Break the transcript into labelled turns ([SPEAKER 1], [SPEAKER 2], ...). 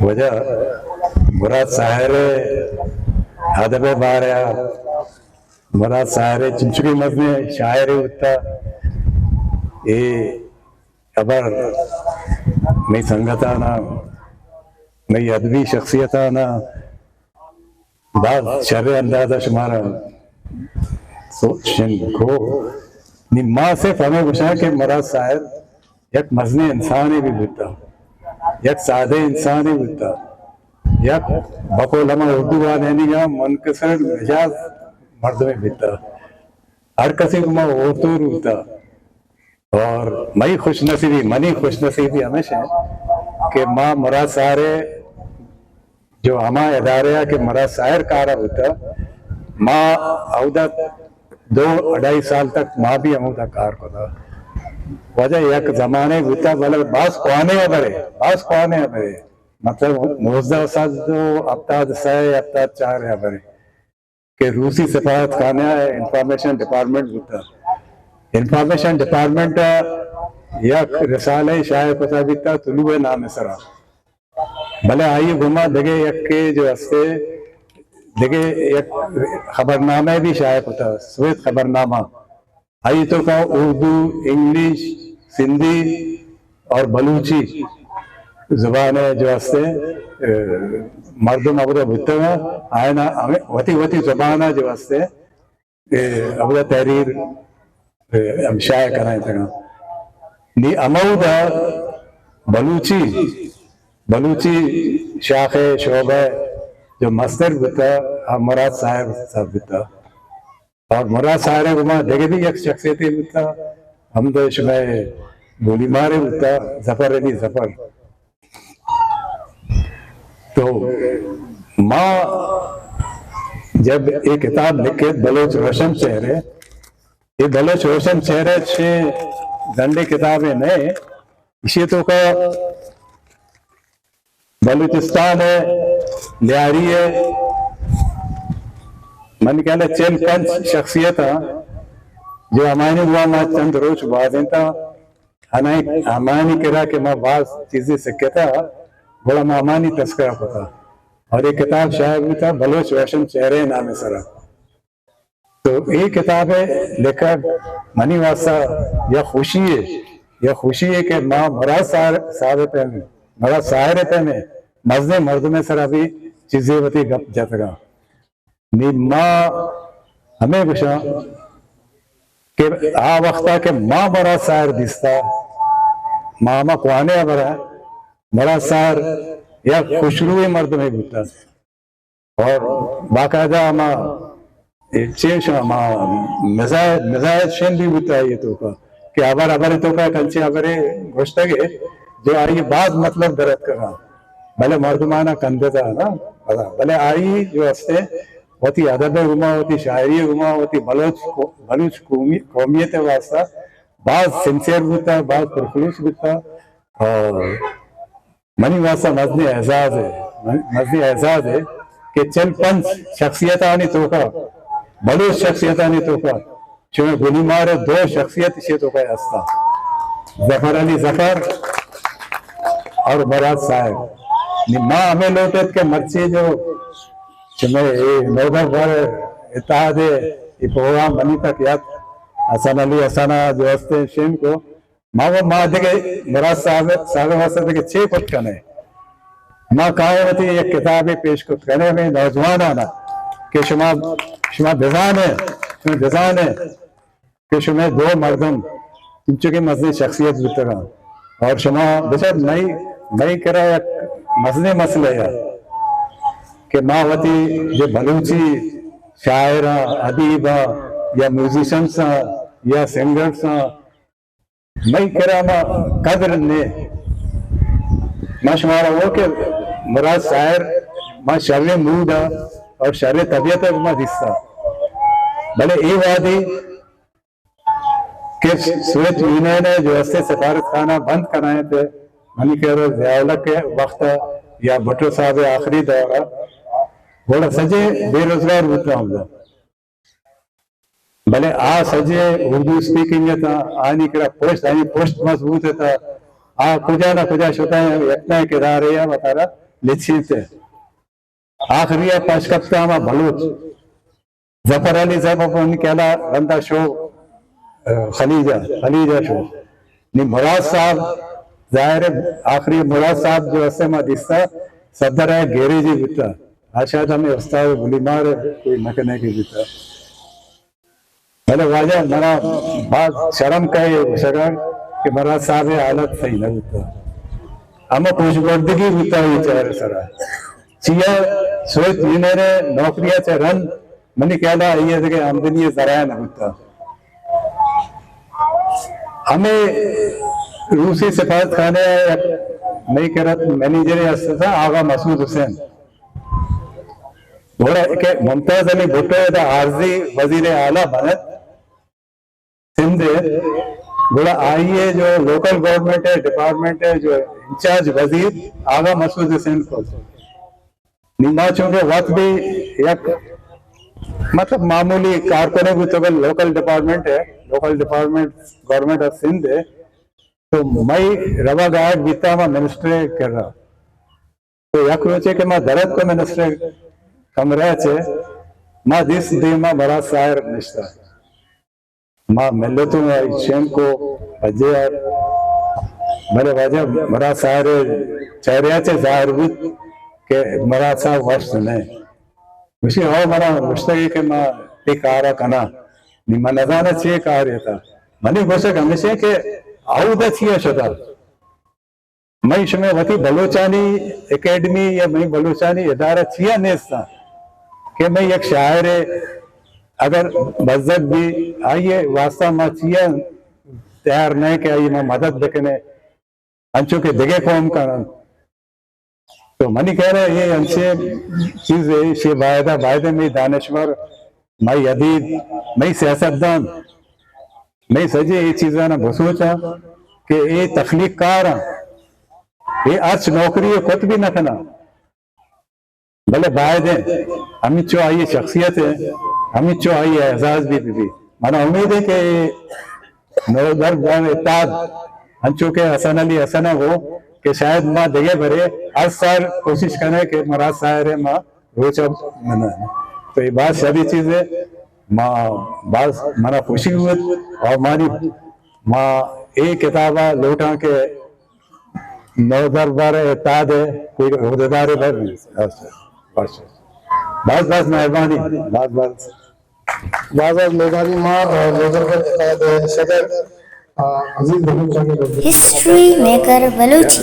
[SPEAKER 1] वजह मुराद साहरे अदब बारया मुराद साहरे चिंचुकी मजने शायर उत्ता ये खबर मैं संगताना मैं अदबी शख्सियताना बाद शर्र अंदाजा शुमारा सोचन को निम्मा से फमे गुशा के मुराद साहर एक मजने इंसान भी बिता एक सादे इंसान ही बिता एक बकोलमा उर्दू वाले का मुनकसर मिजाज मर्द में बिता हर किसी को मैं औरतों रूता और मई खुश नसीबी हमेशा कि माँ मुराद सारे जो हमा इदारे के मुराद सायर कारा होता माँ अवधा 2-2.5 साल तक माँ भी अमुदा कार को था वजह एक जमाने होता बोले बास कौने बरे मतलब 19 साल जो अब्ताद 4 है बरे के रूसी सफारत खाना इंफॉर्मेशन डिपार्टमेंट होता इंफॉर्मेशन डिपार्टमेंट एक रिसाले शायद पता भी था तुलुए नाम सरा भले आई घुमा देखे एक के जो हस्ते देखे एक खबरनामा भी शायद होता स्वेत खबरनामा आई तो का उर्दू इंग्लिश सिंधी और बलूची जुबान जो हस्ते मर्दम अबदा भुत्ते में आए ना वती जुबान जो हस्ते अबदा तहरीर हम शायद कराए थे नी अमौदा बलूची शाखे शोबे जो मस्तर बिता मुराद साहब सब बिता और मुराद साहब गुमा देखे भी एक शख्सियत बिता हम देश में गोली मारे बिता जफर अली जफर तो माँ जब एक किताब लिखे बलोच रोशन चेहरे ये बलोच रोशन चेहरे 6 घंटे किताबें नए इसी तो का बलूचिस्तान है लियारी है मन कहले चेल 5 शख्सियत जो हमारे हुआ माँ चंद रोज बाद हमारी करा के माँ बाज चीजें सीखे था बड़ा मामानी तस्करा पता और एक किताब शायद भी था बलोच रोशन चेहरे नाम सरा तो ये किताब है लेकर मनी वासा यह खुशी है कि माँ मुराद साहरे पे में मजने मर्द में सरा भी चीजें बती गप जतगा नी माँ हमें गुशा कि आ वक्ता के माँ मुराद साहर दिसता मामा कुआने बरा मुराद साहर या खुशरू मर्द में गुता और बाकायदा माँ मिजाज शेन भी गुता है ये तो का कि अबर तो का कंचे अबरे गोश्तगे जो आई बात मतलब दरद करा भले मर्दमाना कंधे था ना भले आई जो हस्ते होती अदब गुमा होती शायरी गुमा होती बलूच कौमियत वास्ता बात सिंसियर होता बात पुरखलूस होता और मनी वास्ता मजने एजाज है कि चल 5 शख्सियतानी तोका बलूच शख्सियतानी तोका चुने गोली मारे 2 शख्सियत से तोका हस्ता जफर अली जफर और मुराद साहब माँ हमें लौटे के मर्ची जो नोबल पर इत्तेहाद ये प्रोग्राम बनी तक याद हसन अली हसना जो हस्ते शेन को माँ वो माँ देखे मुराद साहब वास्ते देखे 6 कुछ कने माँ कहा होती एक किताब पेश कुछ कने में नौजवान आना कि शुमा बेजान है कि शुमा 2 मर्दम चुकी मजनी शख्सियत बितरा और शुमा बेशक नई करा मजने मसले है कि मावती जो बलूची शायर अदीबा या म्यूजिशियंस या सिंगर्स मई करा मा कदर ने माशमारा वो के मुराद शायर माँ शर्र मूड और शर्र तबियत माँ दिस्ता भले ये वादी कि सूरज यूनियन जो हस्ते सफारत खाना बंद कराए थे मनी कह रहे ज़ियाउल्लाह के वक्त या भुट्टो साहब आखिरी दौरा बोला सजे बेरोजगार होता हूँ भले आ सजे उर्दू स्पीकिंग था आनी करा पोस्ट मजबूत था आ कुजा ना कुजा शुता इतना किरार है बतारा लिखीते आखिरी पशकप्ता में बलूच जफर अली साहब अपन केला बंदा शो खलीजा शो नी मुराद साहब जाहिर आखिरी मुराद साहब जो असे में दिसता सदर है घेरे जी बिता शायद हमें उस्ताद गुलीमार कोई नकने की बिता मैंने वाजा मरा बात शर्म कहे सगा कि मुराद साहब हालत सही न बिता हमें खुशबर्दगी बिता विचार सरा चिया सोच जिन्हें नौकरियां चे रन मनी कहला ये जगह आमदनी जरा न बिता हमें रूसी सिफारत खाने नहीं करत मैनेजर था आगा मसूद हुसैन बोला कि मुमताज अली भुट्टो दा आर्जी वजीर आला बनत सिंध बोला आइए जो लोकल गवर्नमेंट है डिपार्टमेंट है जो इंचार्ज वजीर आगा मसूद हुसैन को निमा चूंकि वक्त भी एक मतलब मामूली कारकुने भी तो लोकल डिपार्टमेंट है local department government of Sindh है तो मई रवा गायक बीता में मिनिस्टर कर रहा तो यक रोचे कि मैं दरद को मिनिस्टर कमरे चे मां दिस दे मां बड़ा शायर निश्ता मां मिले तो शेम को बजे यार मेरे वजह बड़ा शायर चेहरे चे जाहिर भी के बड़ा सा वर्ष नहीं मुझे हो बड़ा मुश्तगी के मां एक आरा कना निम्न नजाना चे कार्य था मनी घोषक हमेशा के आउदा छिया शता मैं इसमें वती बलोचानी एकेडमी या मैं बलोचानी इदारा छिया नेस्ता कि मैं एक शायर है अगर मस्जिद भी आइए वास्ता में छिया तैयार नहीं कि आइए मैं मदद देखने अंशों के दिगे कौम का तो मनी कह रहे ये अंशे चीज है शे वायदे में दानश्वर मई अदीब मई सियासतदान मैं सजे ये चीज़ा ना बसोचा कि ये तखलीक कार ये आज नौकरी खुद भी न करना भले बायद है अमित चो आई शख्सियत है अमित चो आई एजाज भी माना उम्मीद है कि नौदर इत्ताद अंचो के हसन अली हसन हो कि शायद माँ दगे भरे हर साल कोशिश करें कि मराज शायर है माँ रोचा मना तो ये बात सारी चीज है माँ बात मना खुशी हुई और हमारी माँ एक किताबा लौटा के नौ दरबार इत्ताद है कोई उहदेदार है बस बस मेहरबानी बस मेहरबानी माँ और सदर
[SPEAKER 2] हिस्ट्री मेकर बलूची।